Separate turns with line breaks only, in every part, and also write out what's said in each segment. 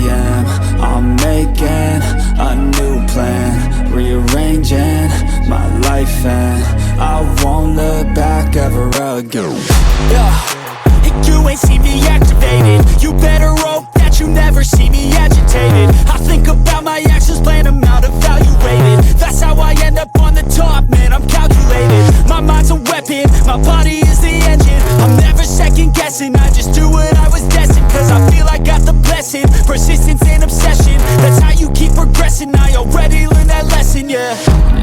am. I'm making a new plan, rearranging my life, and I won't look back ever again.
And you ain't see me activated. You better hope that you never see me agitated. I think about my actions, plan them out, evaluated. That's how I end up on the top, man, I'm calculated. My mind's a weapon, my body is the engine. I'm never second guessing, I just do what I was destined. Cause I feel I got the blessing, persistence and obsession. That's how you keep progressing, I already learned that lesson, yeah.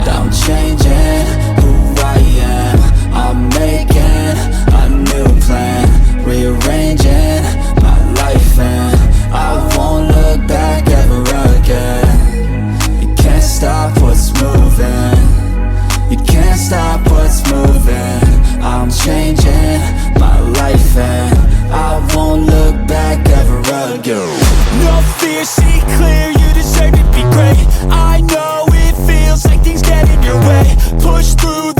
I'm changing who I am. I'm making a new plan, rearranging my life, and I won't look back ever again. You can't stop what's moving, you can't stop what's moving. I'm changing my life, and I won't look back ever again.
No fear, see clear, you deserve to be great. I know it feels like things get in your way. Push through